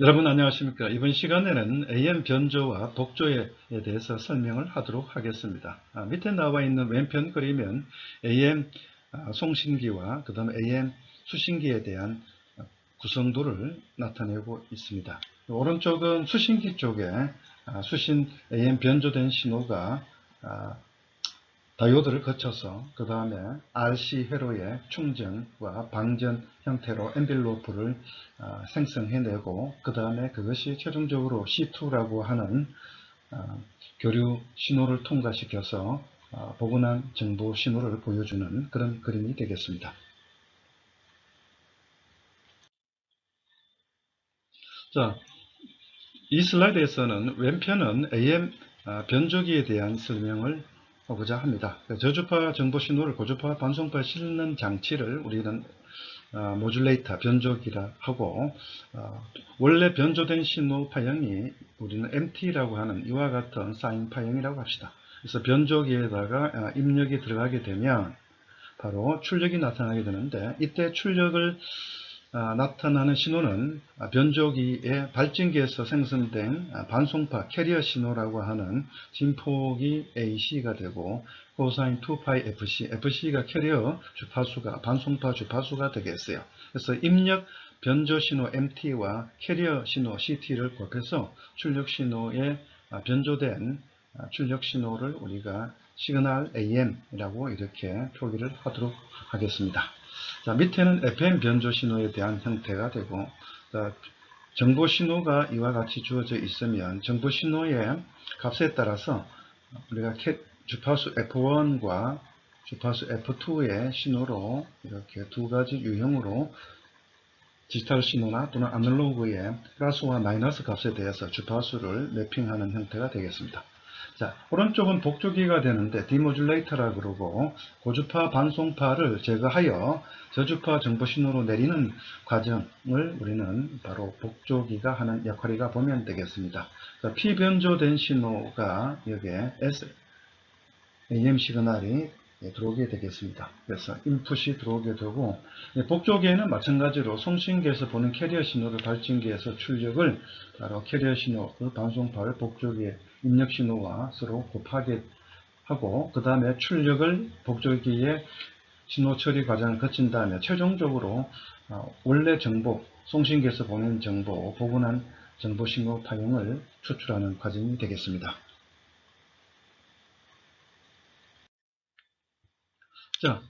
여러분 안녕하십니까. 이번 시간에는 AM 변조와 복조에 대해서 설명을 하도록 하겠습니다. 밑에 나와 있는 왼편 그림은 AM 송신기와 그 다음에 AM 수신기에 대한 구성도를 나타내고 있습니다. 오른쪽은 수신기 쪽에 수신 AM 변조된 신호가 다이오드를 거쳐서 그 다음에 RC 회로의 충전과 방전 형태로 엔벨로프를 생성해내고 그 다음에 그것이 최종적으로 C2라고 하는 교류 신호를 통과시켜서 복원한 정보 신호를 보여주는 그런 그림이 되겠습니다. 자, 이 슬라이드에서는 왼편은 AM 변조기에 대한 설명을 하고자 합니다. 저주파 정보 신호를 고주파 반송파에 실는 장치를 우리는 모듈레이터 변조기라 하고 원래 변조된 신호 파형이 우리는 MT라고 하는 이와 같은 사인 파형이라고 합시다. 그래서 변조기에다가 입력이 들어가게 되면 바로 출력이 나타나게 되는데 이때 출력을 나타나는 신호는 변조기의 발전기에서 생성된 반송파 캐리어 신호라고 하는 진폭이 AC가 되고 코사인 2파이 FC, FC가 캐리어 주파수가 반송파 주파수가 되겠어요. 그래서 입력 변조 신호 MT와 캐리어 신호 CT를 곱해서 출력 신호에 변조된 출력 신호를 우리가 시그널 AM이라고 이렇게 표기를 하도록 하겠습니다. 자, 밑에는 FM 변조 신호에 대한 형태가 되고, 정보 신호가 이와 같이 주어져 있으면 정보 신호의 값에 따라서 우리가 주파수 F1과 주파수 F2의 신호로 이렇게 두 가지 유형으로 디지털 신호나 또는 아날로그의 플러스와 마이너스 값에 대해서 주파수를 매핑하는 형태가 되겠습니다. 자, 오른쪽은 복조기가 되는데 디모듈레이터라 그러고 고주파 반송파를 제거하여 저주파 정보 신호로 내리는 과정을 우리는 바로 복조기가 하는 역할이라 보면 되겠습니다. 피변조된 신호가 여기에 AM 시그널이 들어오게 되겠습니다. 그래서 인풋이 들어오게 되고 복조기에는 마찬가지로 송신기에서 보는 캐리어 신호를 발전기에서 출력을 바로 캐리어 신호를 반송파를 복조기에 입력 신호와 서로 곱하게 하고 그 다음에 출력을 복조기에 신호 처리 과정을 거친 다음에 최종적으로 원래 정보, 송신기에서 보낸 정보, 복원한 정보 신호 파형을 추출하는 과정이 되겠습니다. 자,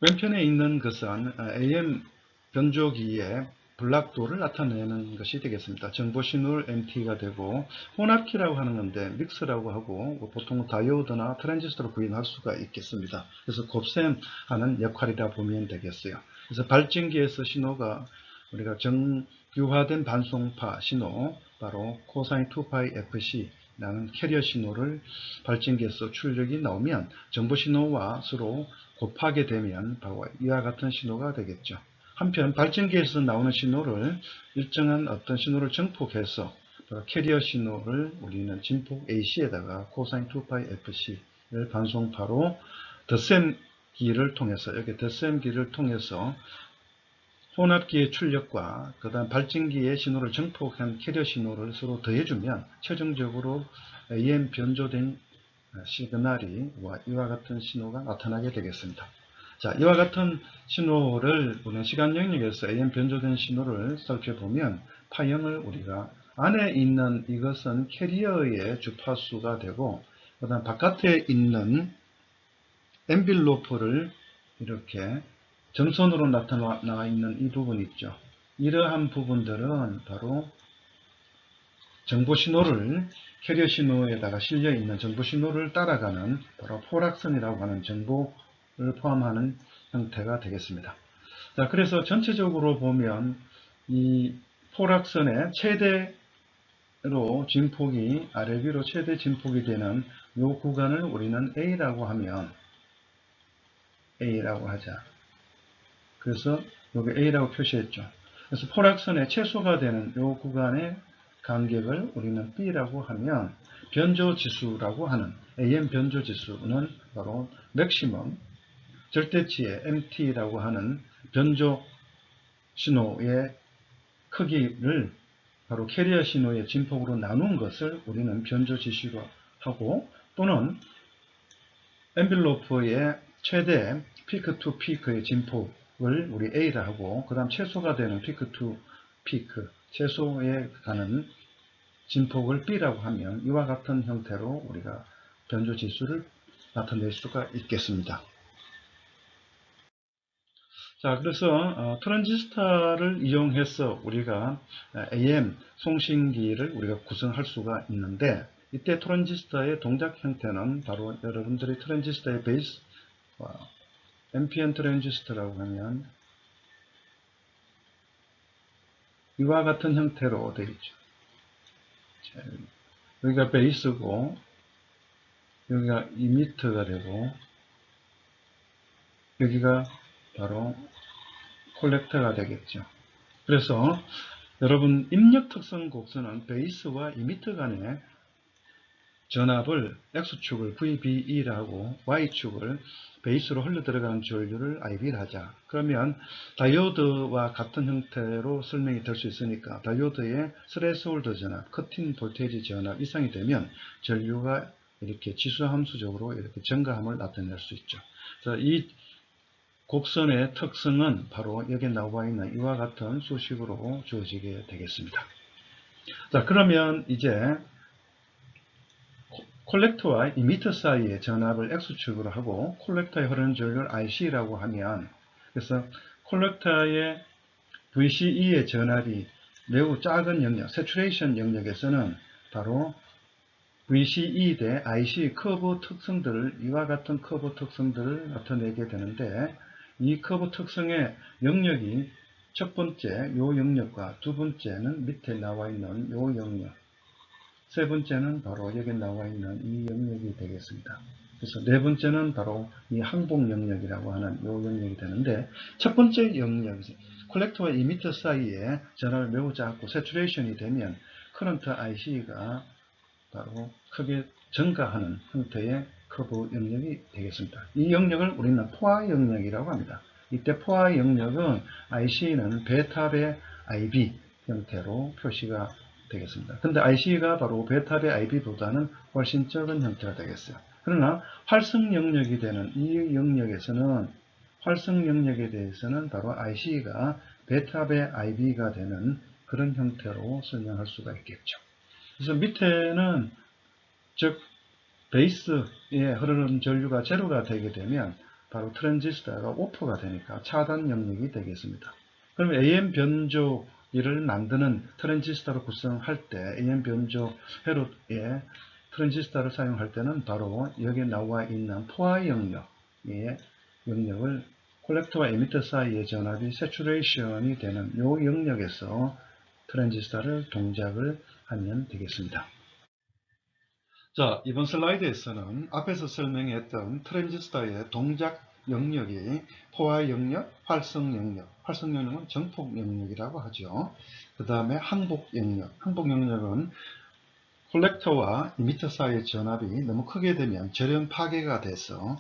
왼편에 있는 것은 AM 변조기의 블락도를 나타내는 것이 되겠습니다. 정보 신호를 MT가 되고 혼합키라고 하는 건데 믹스라고 하고 보통 다이오드나 트랜지스터로 구현할 수가 있겠습니다. 그래서 곱셈하는 역할이라 보면 되겠어요. 그래서 발전기에서 신호가 우리가 정규화된 반송파 신호 바로 코사인 2파이 FC 라는 캐리어 신호를 발전기에서 출력이 나오면 정보 신호와 서로 곱하게 되면 바로 이와 같은 신호가 되겠죠. 한편 발전기에서 나오는 신호를 일정한 어떤 신호를 증폭해서 캐리어 신호를 우리는 진폭 AC에다가 코사인 2파이 FC를 반송파로 덧셈기를 통해서 여기 덧셈기를 통해서 혼합기의 출력과 그 다음 발전기의 신호를 증폭한 캐리어 신호를 서로 더해주면 최종적으로 AM 변조된 시그널이 이와 같은 신호가 나타나게 되겠습니다. 자, 이와 같은 신호를 우리는 시간 영역에서 AM 변조된 신호를 살펴보면 파형을 우리가 안에 있는 이것은 캐리어의 주파수가 되고 그 다음 바깥에 있는 엔빌로프를 이렇게 점선으로 나타나 있는 이 부분 있죠. 이러한 부분들은 바로 정보 신호를 캐리어 신호에다가 실려 있는 정보 신호를 따라가는 바로 포락선이라고 하는 정보를 포함하는 형태가 되겠습니다. 자, 그래서 전체적으로 보면 이 포락선의 최대로 진폭이 아래 위로 최대 진폭이 되는 이 구간을 우리는 A라고 하면 A라고 하자. 그래서 여기 A라고 표시했죠. 그래서 포락선의 최소가 되는 이 구간의 간격을 우리는 B라고 하면 변조지수라고 하는 AM 변조지수는 바로 맥시멈 절대치의 MT라고 하는 변조 신호의 크기를 바로 캐리어 신호의 진폭으로 나눈 것을 우리는 변조 지시로 하고, 또는 엔빌로프의 최대 피크 투 피크의 진폭을 우리 A라 하고, 그 다음 최소가 되는 피크 투 피크, 최소에 가는 진폭을 B라고 하면 이와 같은 형태로 우리가 변조 지수를 나타낼 수가 있겠습니다. 자, 그래서 트랜지스터를 이용해서 우리가 AM 송신기를 우리가 구성할 수가 있는데, 이때 트랜지스터의 동작 형태는 바로 여러분들이 트랜지스터의 베이스, NPN 트랜지스터라고 하면 이와 같은 형태로 되어 있죠. 여기가 베이스고, 여기가 이미터가 되고, 여기가 바로 콜렉터가 되겠죠. 그래서 여러분, 입력 특성 곡선은 베이스와 이미터 간의 전압을 X축을 VBE라고, Y축을 베이스로 흘러 들어가는 전류를 IB를 하자. 그러면 다이오드와 같은 형태로 설명이 될 수 있으니까, 다이오드의 스레스홀드 전압, 커팅 볼테이지 전압 이상이 되면 전류가 이렇게 지수함수적으로 이렇게 증가함을 나타낼 수 있죠. 그래서 이 곡선의 특성은 바로 여기에 나와 있는 이와 같은 수식으로 주어지게 되겠습니다. 자, 그러면 이제 콜렉터와 이미터 사이의 전압을 X축으로 하고, 콜렉터에 흐르는 전류를 IC라고 하면, 그래서 콜렉터의 VCE의 전압이 매우 작은 영역, 세츄레이션 영역에서는 바로 VCE 대 IC 커브 특성들을, 이와 같은 커브 특성들을 나타내게 되는데, 이 커브 특성의 영역이 첫 번째 요 영역과 두 번째는 밑에 나와 있는 요 영역, 세 번째는 바로 여기 나와 있는 이 영역이 되겠습니다. 그래서 네 번째는 바로 이 항복 영역이라고 하는 이 영역이 되는데, 첫 번째 영역, 콜렉터와 이미터 사이에 전압이 매우 작고 세츄레이션이 되면 커런트 IC가 바로 크게 증가하는 형태의 커브 영역이 되겠습니다. 이 영역을 우리는 포화 영역이라고 합니다. 이때 포화 영역은 IC는 베타배 IB 형태로 표시가 되겠습니다. 근데 IC가 바로 베타배 IB보다는 훨씬 적은 형태가 되겠어요. 그러나 활성 영역이 되는 이 영역에서는, 활성 영역에 대해서는 바로 IC가 베타배 IB가 되는 그런 형태로 설명할 수가 있겠죠. 그래서 밑에는, 즉 베이스에 흐르는 전류가 제로가 되게 되면 바로 트랜지스터가 오프가 되니까 차단 영역이 되겠습니다. 그럼 AM 변조기를 만드는 트랜지스터를 구성할 때, AM 변조 회로에 트랜지스터를 사용할 때는 바로 여기에 나와 있는 포화 영역의 영역을 콜렉터와 에미터 사이의 전압이 세츄레이션이 되는 이 영역에서 트랜지스터를 동작을 하면 되겠습니다. 자, 이번 슬라이드에서는 앞에서 설명했던 트랜지스터의 동작 영역이 포화 영역, 활성 영역, 활성 영역은 정폭 영역이라고 하죠. 그 다음에 항복 영역, 항복 영역은 콜렉터와 이미터 사이의 전압이 너무 크게 되면 절연 파괴가 돼서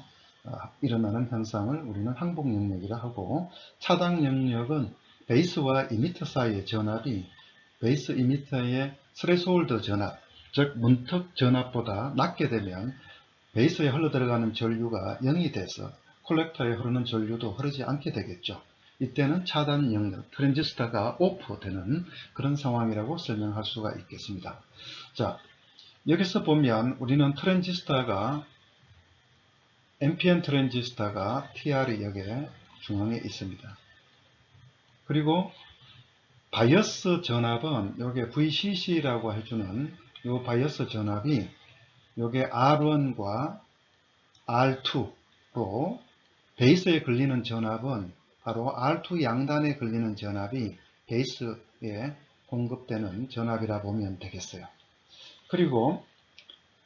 일어나는 현상을 우리는 항복 영역이라 하고, 차단 영역은 베이스와 이미터 사이의 전압이 베이스 이미터의 스레스홀드 전압, 즉 문턱 전압보다 낮게 되면 베이스에 흘러들어가는 전류가 0이 돼서 콜렉터에 흐르는 전류도 흐르지 않게 되겠죠. 이때는 차단 영역, 트랜지스터가 오프되는 그런 상황이라고 설명할 수가 있겠습니다. 자, 여기서 보면 우리는 트랜지스터가, NPN 트랜지스터가 TR이 여기 중앙에 있습니다. 그리고 바이어스 전압은 여기 VCC라고 해주는 이 바이어스 전압이 여기 R1과 R2로, 베이스에 걸리는 전압은 바로 R2 양단에 걸리는 전압이 베이스에 공급되는 전압이라 보면 되겠어요. 그리고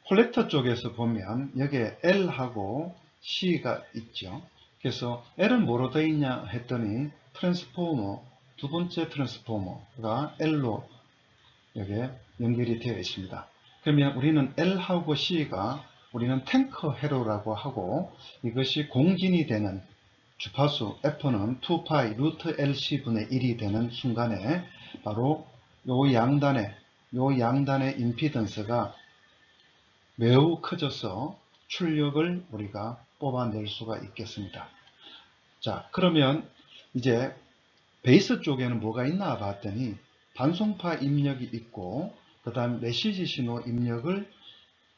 콜렉터 쪽에서 보면 여기에 L하고 C가 있죠. 그래서 L은 뭐로 되어 있냐 했더니 트랜스포머, 두 번째 트랜스포머가 L로 여기에 연결이 되어 있습니다. 그러면 우리는 L하고 C가 우리는 탱커 회로라고 하고, 이것이 공진이 되는 주파수 F는 2파이 루트 LC분의 1이 되는 순간에 바로 요 양단의 임피던스가 매우 커져서 출력을 우리가 뽑아낼 수가 있겠습니다. 자, 그러면 이제 베이스 쪽에는 뭐가 있나 봤더니 반송파 입력이 있고 그 다음 메시지 신호 입력을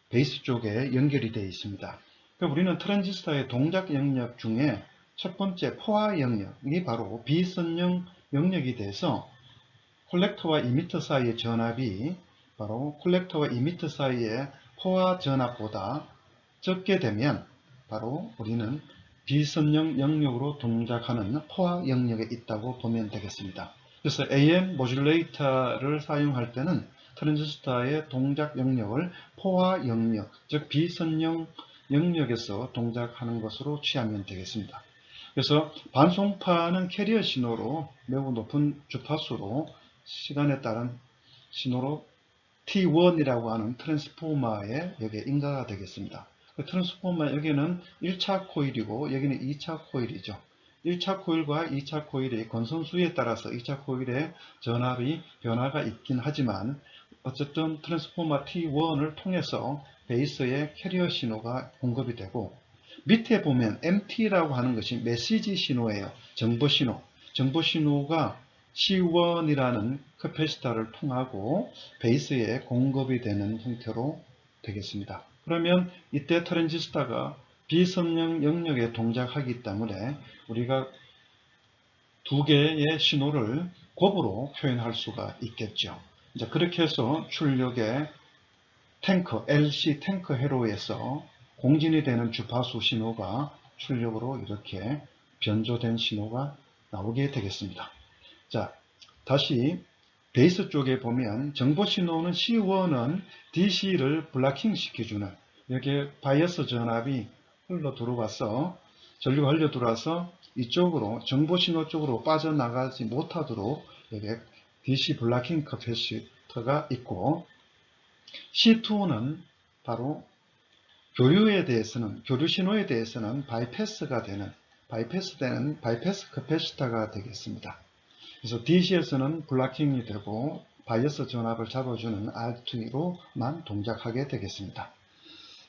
베이스 쪽에 연결이 되어 있습니다. 그럼 우리는 트랜지스터의 동작 영역 중에 첫 번째 포화 영역이 바로 비선형 영역이 돼서 콜렉터와 이미터 사이의 전압이 바로 콜렉터와 이미터 사이의 포화 전압보다 적게 되면 바로 우리는 비선형 영역으로 동작하는 포화 영역에 있다고 보면 되겠습니다. 그래서 AM 모듈레이터를 사용할 때는 트랜지스터의 동작 영역을 포화 영역, 즉 비선형 영역에서 동작하는 것으로 취하면 되겠습니다. 그래서 반송파는 캐리어 신호로 매우 높은 주파수로 시간에 따른 신호로 T1이라고 하는 트랜스포머에 여기에 인가가 되겠습니다. 그 트랜스포머 여기는 1차 코일이고 여기는 2차 코일이죠. 1차 코일과 2차 코일의 건선수에 따라서 2차 코일의 전압이 변화가 있긴 하지만 어쨌든 트랜스포머 T1을 통해서 베이스에 캐리어 신호가 공급이 되고 밑에 보면 MT라고 하는 것이 메시지 신호예요. 정보 신호. 정보 신호가 C1이라는 캐패시터를 통하고 베이스에 공급이 되는 형태로 되겠습니다. 그러면 이때 트랜지스터가 비선형 영역에 동작하기 때문에 우리가 두 개의 신호를 곱으로 표현할 수가 있겠죠. 이제 그렇게 해서 출력의 탱커, LC 탱커 회로에서 공진이 되는 주파수 신호가 출력으로 이렇게 변조된 신호가 나오게 되겠습니다. 자, 다시 베이스 쪽에 보면 정보 신호는 C1은 DC를 블락킹 시켜주는 여기에 바이어스 전압이 흘러 들어와서 전류가 흘러 들어와서 이쪽으로 정보 신호 쪽으로 빠져나가지 못하도록 여기에 DC 블락킹 캐패시터가 있고 C2는 바로 교류 신호에 대해서는 바이패스가 되는 바이패스 캐패시터가 되겠습니다. 그래서 DC에서는 블락킹이 되고 바이어스 전압을 잡아주는 R2로만 동작하게 되겠습니다.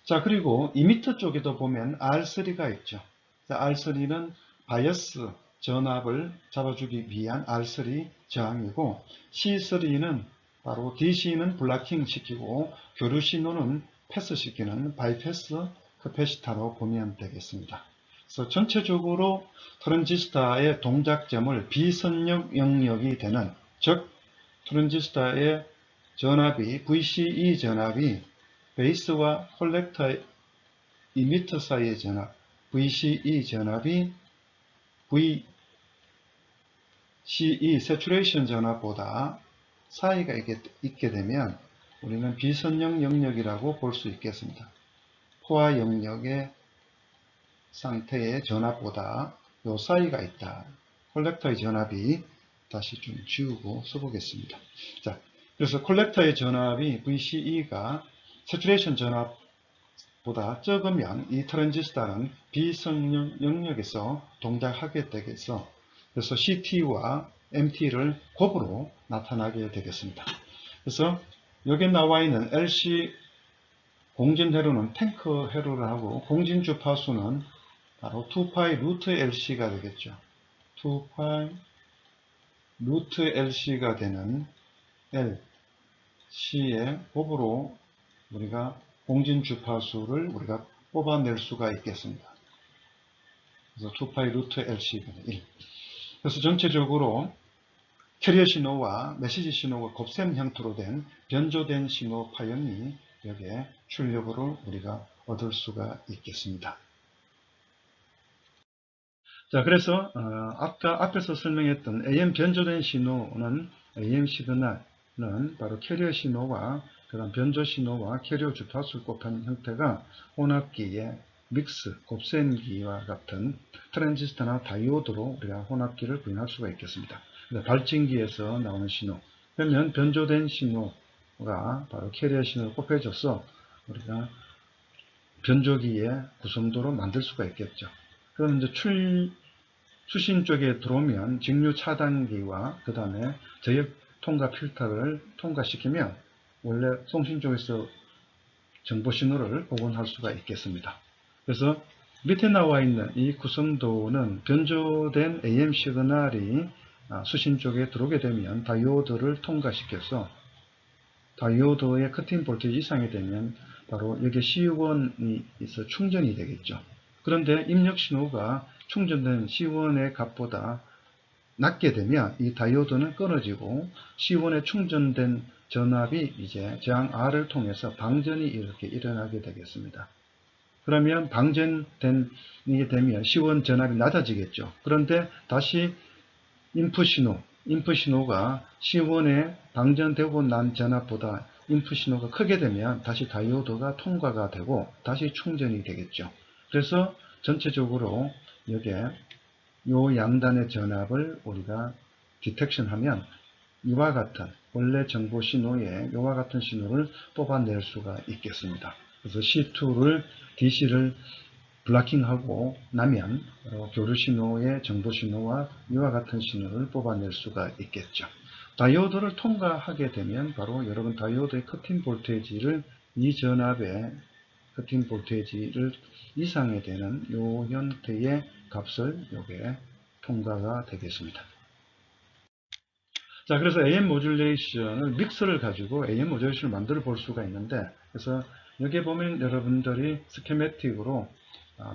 자, 그리고 이미터 쪽에도 보면 R3가 있죠. R3는 바이어스 전압을 잡아주기 위한 R3 저항이고 C3는 바로 DC는 블락킹 시키고 교류 신호는 패스시키는 바이패스 캐패시터로 보면 되겠습니다. 그래서 전체적으로 트랜지스터의 동작점을 비선형 영역이 되는 즉 트랜지스터의 전압이 VCE 전압이 베이스와 콜렉터 이미터 사이의 전압 VCE 전압이 VCE 세츄레이션 전압보다 사이가 있게 되면 우리는 비선형 영역이라고 볼 수 있겠습니다. 포화 영역의 상태의 전압보다 요 사이가 있다. 콜렉터의 전압이 다시 좀 지우고 써보겠습니다. 자, 그래서 콜렉터의 전압이 VCE가 세츄레이션 전압보다 적으면 이 트랜지스터는 비선형 영역에서 동작하게 되겠어. 그래서 CT와 MT를 곱으로 나타나게 되겠습니다. 그래서 여기 나와 있는 LC 공진 회로는 탱크 회로를 하고 공진 주파수는 바로 2파이 루트 LC가 되겠죠. 2파이 루트 LC가 되는 LC의 곱으로 우리가 공진 주파수를 우리가 뽑아낼 수가 있겠습니다. 그래서 2파이 루트 LC가 1. 그래서 전체적으로 캐리어 신호와 메시지 신호가 곱셈 형태로 된 변조된 신호 파형이 여기에 출력으로 우리가 얻을 수가 있겠습니다. 자, 그래서 아까 앞에서 설명했던 AM 변조된 신호는 AM 시그널은 바로 캐리어 신호와 그다음 변조 신호와 캐리어 주파수를 곱한 형태가 혼합기의 믹스, 곱셈기와 같은 트랜지스터나 다이오드로 우리가 혼합기를 구현할 수가 있겠습니다. 발진기에서 나오는 신호, 그러면 변조된 신호가 바로 캐리어 신호를 곱해줘서 우리가 변조기의 구성도로 만들 수가 있겠죠. 그럼 이제 수신 쪽에 들어오면 직류 차단기와 그 다음에 저역 통과 필터를 통과시키면 원래 송신 쪽에서 정보 신호를 복원할 수가 있겠습니다. 그래서 밑에 나와 있는 이 구성도는 변조된 AM 시그널이 수신 쪽에 들어오게 되면 다이오드를 통과시켜서 다이오드의 커팅 볼테이지 이상이 되면 바로 여기 C1이 있어 충전이 되겠죠. 그런데 입력 신호가 충전된 C1의 값보다 낮게 되면 이 다이오드는 끊어지고 C1에 충전된 전압이 이제 저항 R을 통해서 방전이 이렇게 일어나게 되겠습니다. 그러면 방전이 되면 C1 전압이 낮아지겠죠. 그런데 다시 인풋 신호가 C1에 방전되고 난 전압보다 인풋 신호가 크게 되면 다시 다이오드가 통과가 되고 다시 충전이 되겠죠. 그래서 전체적으로 여기에 요 양단의 전압을 우리가 디텍션 하면 이와 같은 원래 정보 신호에 이와 같은 신호를 뽑아낼 수가 있겠습니다. 그래서 C2를 DC를 블락킹하고 나면 교류 신호의 정보 신호와 이와 같은 신호를 뽑아낼 수가 있겠죠. 다이오드를 통과하게 되면 바로 여러분 다이오드의 커팅 볼테이지를 이 전압의 커팅 볼테이지를 이상이 되는 이 형태의 값을 요게 통과가 되겠습니다. 자, 그래서 AM 모듈레이션을 믹서를 가지고 AM 모듈레이션을 만들어 볼 수가 있는데, 그래서 여기에 보면 여러분들이 스키매틱으로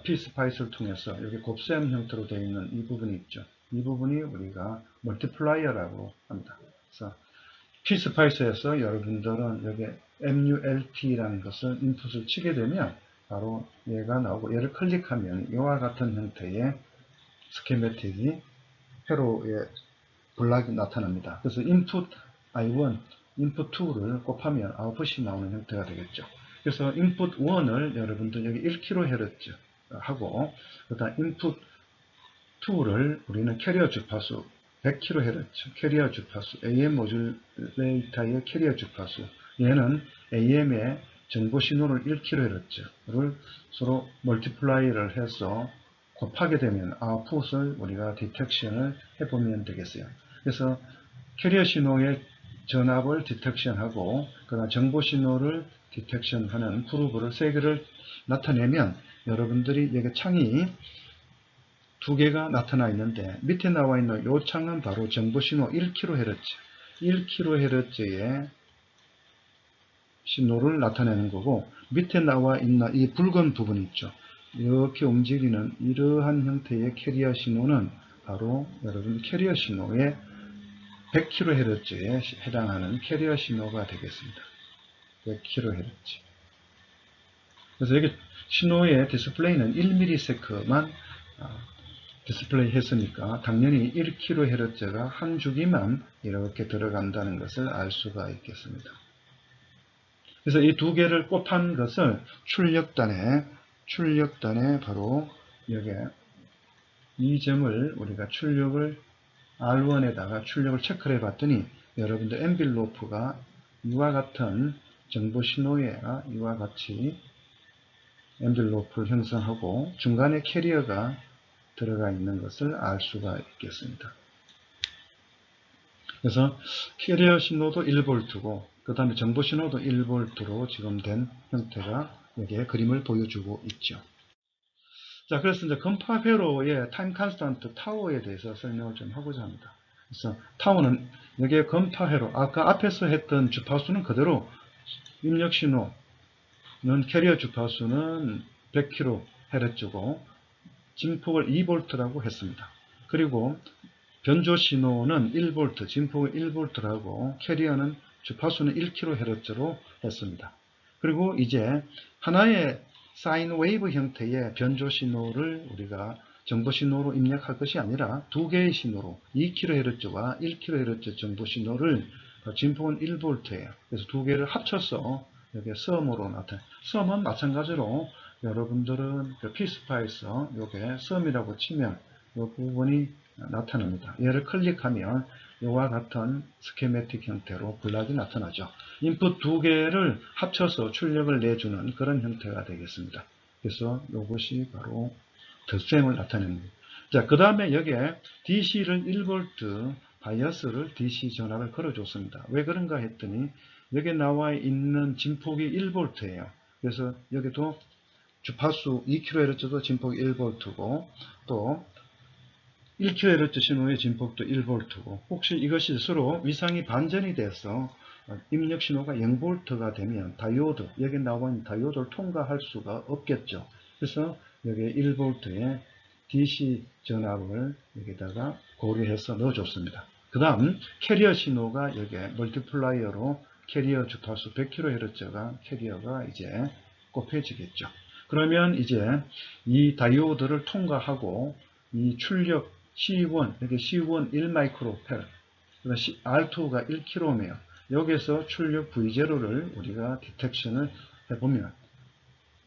PSpice를 통해서 여기 곱셈 형태로 되어 있는 이 부분이 있죠. 이 부분이 우리가 멀티플라이어라고 합니다. 그래서 PSpice에서 여러분들은 여기 MULT라는 것을 인풋을 치게 되면 바로 얘가 나오고 얘를 클릭하면 이와 같은 형태의 스키매틱이 회로에 블락이 나타납니다. 그래서 input I1, input 2를 곱하면 아웃풋이 나오는 형태가 되겠죠. 그래서 input 1을 여러분들 여기 1kHz 하고, 그다음 input 2를 우리는 캐리어 주파수 100kHz, 캐리어 주파수, AM 모듈레이터의 캐리어 주파수, 얘는 AM의 정보 신호를 1kHz를 서로 멀티플라이를 해서 곱하게 되면 아웃풋을 우리가 디텍션을 해보면 되겠어요. 그래서 캐리어 신호의 전압을 디텍션하고 그다음 정보 신호를 디텍션하는 프로브를 3개를 나타내면 여러분들이 여기 창이 2개가 나타나 있는데 밑에 나와 있는 이 창은 바로 정보 신호 1kHz, 1kHz의 신호를 나타내는 거고, 밑에 나와 있는 이 붉은 부분 있죠. 이렇게 움직이는 이러한 형태의 캐리어 신호는 바로 여러분 캐리어 신호의 100kHz에 해당하는 캐리어 신호가 되겠습니다. 100kHz. 그래서 여기 신호의 디스플레이는 1ms만 디스플레이 했으니까 당연히 1kHz가 한 주기만 이렇게 들어간다는 것을 알 수가 있겠습니다. 그래서 이 2개를 곱한 것을 출력단에 바로 여기에 이 점을 우리가 출력을 R1에다가 출력을 체크를 해봤더니 여러분들 엔빌로프가 이와 같은 정보 신호에가 이와 같이 엔빌로프를 형성하고 중간에 캐리어가 들어가 있는 것을 알 수가 있겠습니다. 그래서 캐리어 신호도 1V고 그 다음에 정보 신호도 1V로 지금 된 형태가 여기에 그림을 보여주고 있죠. 자, 그래서 이제 건파 회로의 타임 컨스턴트 타워에 대해서 설명을 좀 하고자 합니다. 그래서 타워는 여기에 건파 회로, 아까 앞에서 했던 주파수는 그대로 입력 신호는 캐리어 주파수는 100kHz고 진폭을 2V라고 했습니다. 그리고 변조 신호는 1V, 진폭을 1V라고 캐리어는 주파수는 1kHz로 했습니다. 그리고 이제 하나의 사인 웨이브 형태의 변조 신호를 우리가 정보 신호로 입력할 것이 아니라 2개의 신호로 2kHz와 1kHz 정보 신호를 진폭은 1V예요. 그래서 2개를 합쳐서 여기 썸으로 나타나요. 썸은 마찬가지로 여러분들은 그 PSpice 요게 썸이라고 치면 이 부분이 나타납니다. 얘를 클릭하면 이와 같은 스키매틱 형태로 블락이 나타나죠. 인풋 2개를 합쳐서 출력을 내주는 그런 형태가 되겠습니다. 그래서 이것이 바로 덧셈을 나타냅니다. 자, 그 다음에 여기에 DC를 1V, 바이어스를 DC 전압을 걸어줬습니다. 왜 그런가 했더니 여기 나와 있는 진폭이 1V예요. 그래서 여기도 주파수 2kHz도 진폭이 1V고 또 1kHz 신호의 진폭도 1V고 혹시 이것이 서로 위상이 반전이 돼서 입력 신호가 0V가 되면 다이오드, 여기 나와 있는 다이오드를 통과할 수가 없겠죠. 그래서 여기 1V의 DC 전압을 여기다가 고려해서 넣어줬습니다. 그 다음 캐리어 신호가 여기에 멀티플라이어로 캐리어 주파수 100kHz가 캐리어가 이제 꼽혀지겠죠. 그러면 이제 이 다이오드를 통과하고 이 출력 C1, 여기 C1 1마이크로펠, R2가 1km며 여기서 출력 V0를 우리가 디텍션을 해보면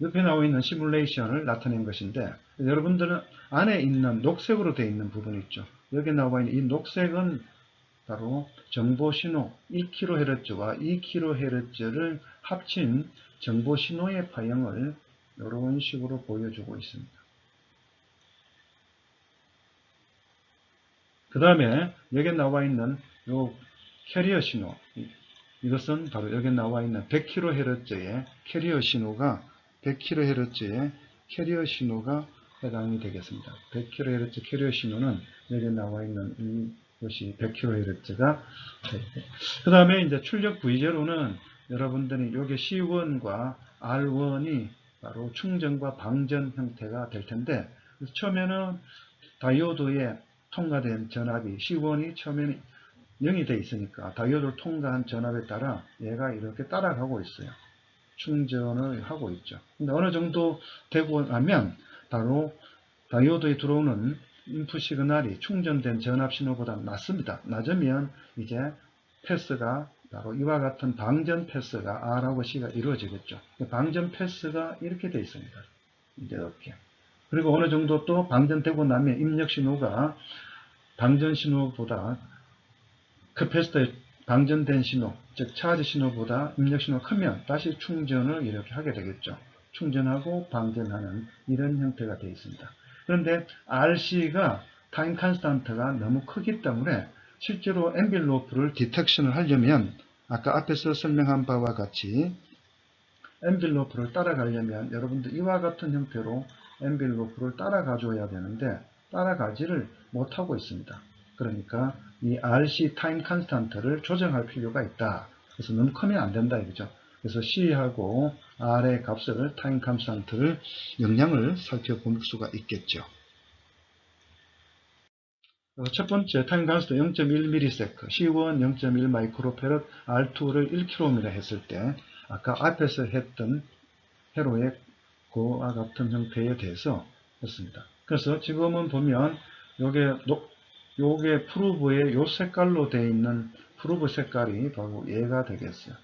옆에 나와 있는 시뮬레이션을 나타낸 것인데 여러분들은 안에 있는 녹색으로 되어 있는 부분이 있죠. 여기 나와 있는 이 녹색은 바로 정보신호 1kHz와 2kHz를 합친 정보신호의 파형을 이런 식으로 보여주고 있습니다. 그 다음에 여기 나와 있는 요 캐리어 신호, 이것은 바로 여기 나와 있는 100kHz의 캐리어 신호가 100kHz의 캐리어 신호가 해당이 되겠습니다. 100kHz 캐리어 신호는 여기 나와 있는 이것이 100kHz가 그 다음에 이제 출력 V0는 여러분들이 여기 C1과 R1이 바로 충전과 방전 형태가 될 텐데 처음에는 다이오드에 통과된 전압이 C1이 처음에는 0이 되어 있으니까 다이오드를 통과한 전압에 따라 얘가 이렇게 따라가고 있어요. 충전을 하고 있죠. 근데 어느 정도 되고 나면 바로 다이오드에 들어오는 인풋 시그널이 충전된 전압 신호보다 낮습니다. 낮으면 이제 패스가 바로 이와 같은 방전 패스가 R하고 C가 이루어지겠죠. 방전 패스가 이렇게 되어 있습니다. 이렇게. 그리고 어느 정도 또 방전되고 나면 입력 신호가 방전 신호보다 캐패시터에 방전된 신호, 즉 차지 신호보다 입력 신호가 크면 다시 충전을 이렇게 하게 되겠죠. 충전하고 방전하는 이런 형태가 되어 있습니다. 그런데 RC가 타임 컨스탄트가 너무 크기 때문에 실제로 엔빌로프를 디텍션을 하려면 아까 앞에서 설명한 바와 같이 엔빌로프를 따라가려면 여러분들 이와 같은 형태로 엔빌로프를 따라가 줘야 되는데 따라가지를 못하고 있습니다. 그러니까 이 RC 타임 컨스탄트를 조정할 필요가 있다. 그래서 너무 크면 안 된다 이거죠. 그래서 C하고 R의 값을 타임 컨스탄트를 영향을 살펴볼 수가 있겠죠. 첫 번째 타임 컨스턴트 0.1ms, C1 0.1 마이크로페럿, R2를 1km이라 했을 때 아까 앞에서 했던 회로의 그와 같은 형태에 대해서 했습니다. 그래서 지금은 보면 요게 프루브의 요 색깔로 되어 있는 프루브 색깔이 바로 얘가 되겠어요.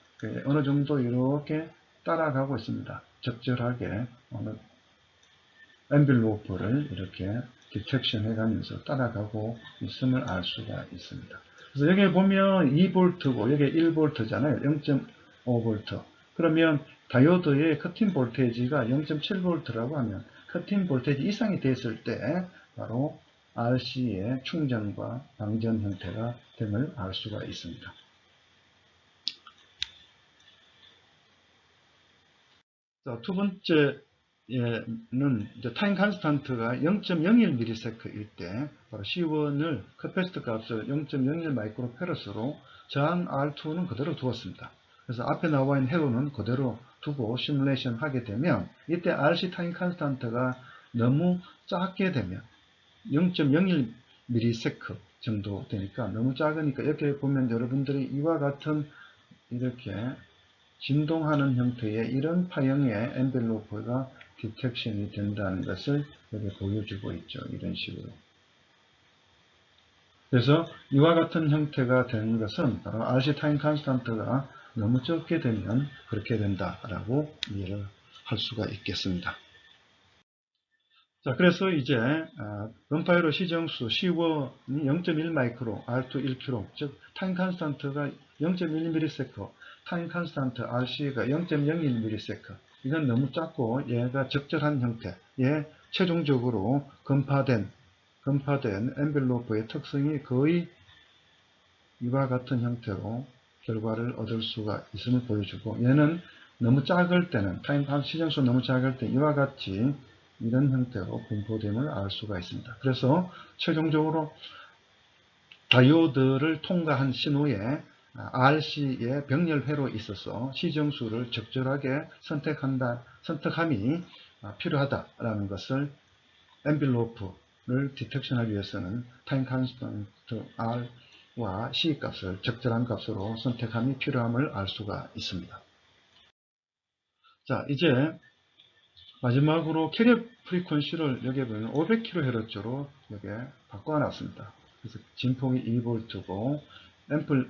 어느 정도 이렇게 따라가고 있습니다. 적절하게 어느 엔빌로프를 이렇게 디텍션 해가면서 따라가고 있음을 알 수가 있습니다. 그래서 여기 보면 2V고 여기 1V잖아요. 0.5V. 그러면 다이오드의 커팅 볼테이지가 0.7V라고 하면 커팅 볼테이지 이상이 됐을 때 바로 RC의 충전과 방전 형태가 됨을 알 수가 있습니다. 자, 두 번째 는 이제 타임 컨스탄트가 0.01ms일 때 바로 C1을 캐패시터 값을 0.01 마이크로페럿으로 저항 R2는 그대로 두었습니다. 그래서 앞에 나와 있는 회로는 그대로 두고 시뮬레이션 하게 되면 이때 RC 타임 컨스탄트가 너무 작게 되면 0.01ms 정도 되니까 너무 작으니까 이렇게 보면 여러분들이 이와 같은 이렇게 진동하는 형태의 이런 파형의 엔벨로프가 디텍션이 된다는 것을 여기 보여주고 있죠. 이런 식으로. 그래서 이와 같은 형태가 되는 것은 바로 RC 타임 컨스탄트가 너무 적게 되면 그렇게 된다라고 이해를 할 수가 있겠습니다. 자, 그래서 이제 럼파이로 시정수 C1이 0.1 마이크로, R2 1kg, 즉 타임 컨스탄트가 0.1ms, 타임 컨스탄트 RC가 0.01ms. 이건 너무 작고 얘가 적절한 형태. 얘 최종적으로 건파된 엔벨로프의 특성이 거의 이와 같은 형태로 결과를 얻을 수가 있음을 보여주고, 얘는 너무 작을 때는, 시정수 너무 작을 때 이와 같이 이런 형태로 분포됨을 알 수가 있습니다. 그래서 최종적으로 다이오드를 통과한 신호에 RC의 병렬회로 있어서 시정수를 적절하게 선택함이 필요하다라는 것을 엔빌로프를 디텍션하기 위해서는 타임 컨스턴트 R와 C 값을 적절한 값으로 선택함이 필요함을 알 수가 있습니다. 자, 이제 마지막으로 캐리어 프리퀀시를 여기에 보면 500kHz로 여기에 바꿔놨습니다. 그래서 진폭이 2V고 앰플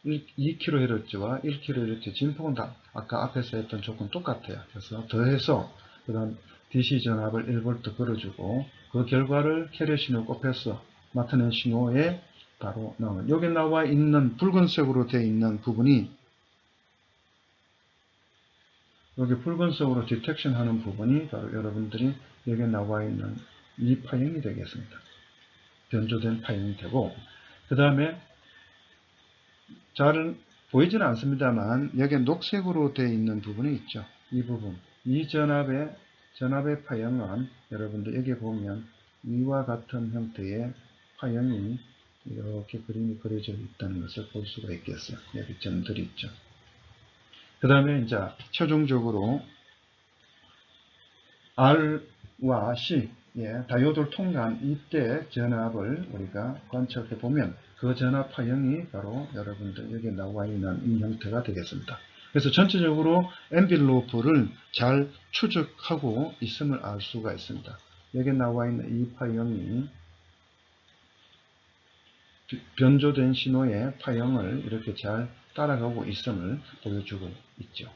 2kHz와 1kHz 진폭은 다 아까 앞에서 했던 조건 똑같아요. 그래서 더해서 그 다음 DC 전압을 1V 걸어주고 그 결과를 캐리어 신호 곱해서 나타낸 신호에 바로 나오는, 여기 나와 있는 붉은색으로 되어 있는 부분이, 여기 붉은색으로 디텍션 하는 부분이 바로 여러분들이 여기 나와 있는 이 파형이 되겠습니다. 변조된 파형이 되고, 그 다음에 잘 보이지는 않습니다만 여기 녹색으로 되어 있는 부분이 있죠. 이 부분, 이 전압의 파형은 여러분들 여기 보면 이와 같은 형태의 파형이 이렇게 그림이 그려져 있다는 것을 볼 수가 있겠어요. 여기 점들이 있죠. 그 다음에 이제 최종적으로 R와 C, 다이오드를 통과한 이때 전압을 우리가 관측해 보면 그 전압 파형이 바로 여러분들 여기 나와 있는 이 형태가 되겠습니다. 그래서 전체적으로 엔빌로프를 잘 추적하고 있음을 알 수가 있습니다. 여기 나와 있는 이 파형이 변조된 신호의 파형을 이렇게 잘 따라가고 있음을 보여주고 있죠.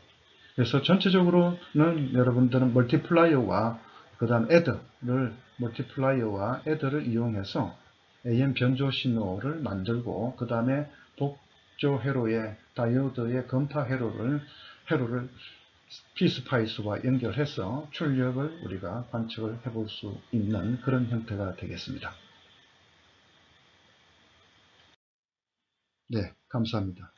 그래서 전체적으로는 여러분들은 멀티플라이어와 그 다음 멀티플라이어와 이용해서 AM 변조 신호를 만들고 그 다음에 복조 회로의 다이오드의 검타 회로를 피스파이스와 연결해서 출력을 우리가 관측을 해볼 수 있는 그런 형태가 되겠습니다. 네, 감사합니다.